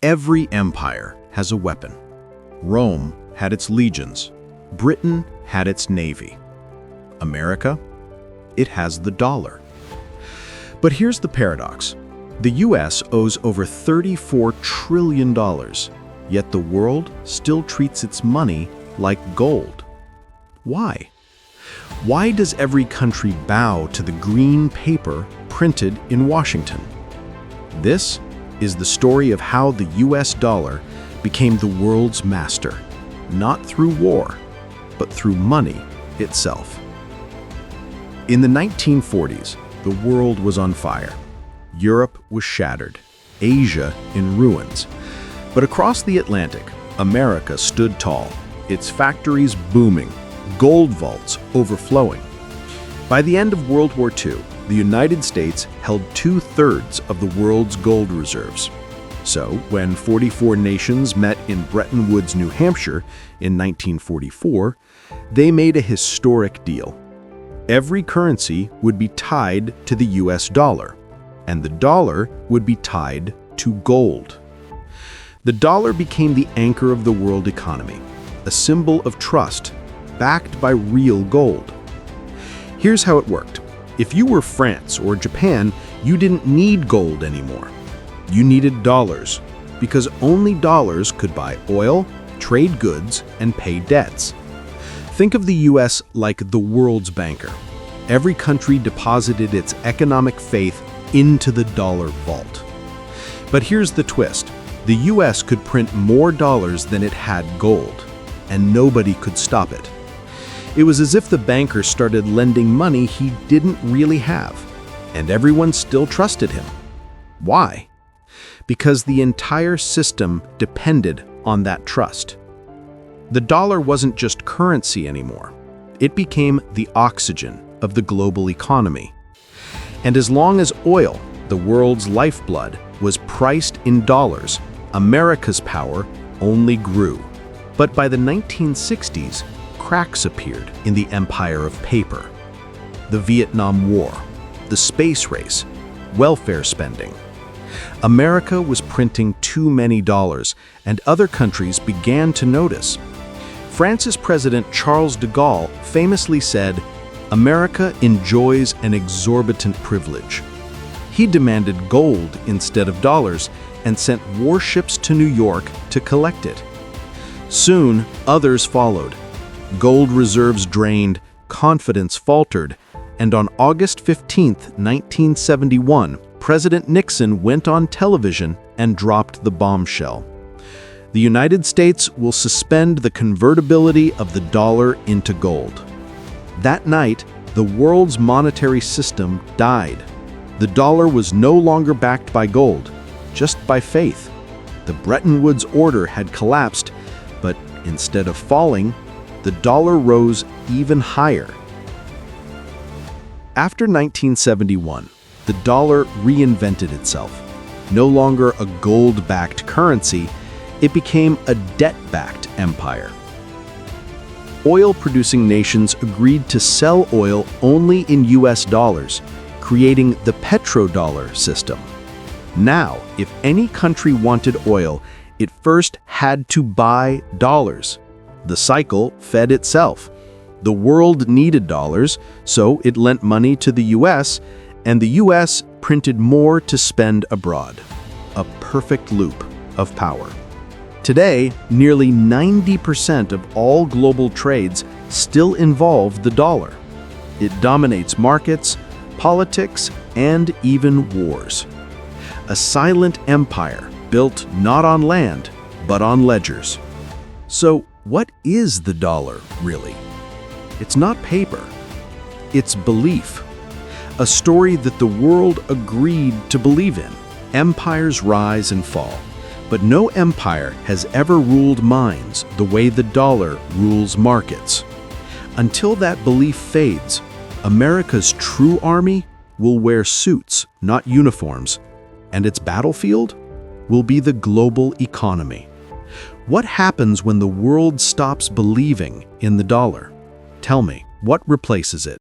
Every empire has a weapon. Rome had its legions. Britain had its navy. America? It has the dollar. But here's the paradox. The US owes over $34 trillion, yet the world still treats its money like gold. Why? Why does every country bow to the green paper printed in Washington? This is the story of how the US dollar became the world's master, not through war, but through money itself. In the 1940s, the world was on fire. Europe was shattered, Asia in ruins. But across the Atlantic, America stood tall, its factories booming, gold vaults overflowing. By the end of World War II, the United States held 2/3 of the world's gold reserves. So, when 44 nations met in Bretton Woods, New Hampshire in 1944, they made a historic deal. Every currency would be tied to the US dollar, and the dollar would be tied to gold. The dollar became the anchor of the world economy, a symbol of trust, backed by real gold. Here's how it worked. If you were France or Japan, you didn't need gold anymore. You needed dollars, because only dollars could buy oil, trade goods, and pay debts. Think of the US like the world's banker. Every country deposited its economic faith into the dollar vault. But here's the twist. The US could print more dollars than it had gold, and nobody could stop it. It was as if the banker started lending money he didn't really have, and everyone still trusted him. Why? Because the entire system depended on that trust. The dollar wasn't just currency anymore. It became the oxygen of the global economy. And as long as oil, the world's lifeblood, was priced in dollars, America's power only grew. But by the 1960s, cracks appeared in the empire of paper. The Vietnam War, the space race, welfare spending. America was printing too many dollars, and other countries began to notice. France's President Charles de Gaulle famously said, "America enjoys an exorbitant privilege." He demanded gold instead of dollars and sent warships to New York to collect it. Soon, others followed. Gold reserves drained, confidence faltered, and on August 15, 1971, President Nixon went on television and dropped the bombshell. The United States will suspend the convertibility of the dollar into gold. That night, the world's monetary system died. The dollar was no longer backed by gold, just by faith. The Bretton Woods Order had collapsed, but instead of falling, the dollar rose even higher. After 1971, the dollar reinvented itself. No longer a gold-backed currency, it became a debt-backed empire. Oil-producing nations agreed to sell oil only in US dollars, creating the petrodollar system. Now, if any country wanted oil, it first had to buy dollars. The cycle fed itself. The world needed dollars, so it lent money to the US, and the US printed more to spend abroad. A perfect loop of power. Today, nearly 90% of all global trades still involve the dollar. It dominates markets, politics, and even wars. A silent empire built not on land, but on ledgers. So, what is the dollar, really? It's not paper. It's belief. A story that the world agreed to believe in. Empires rise and fall, but no empire has ever ruled minds the way the dollar rules markets. Until that belief fades, America's true army will wear suits, not uniforms, and its battlefield will be the global economy. What happens when the world stops believing in the dollar? Tell me, what replaces it?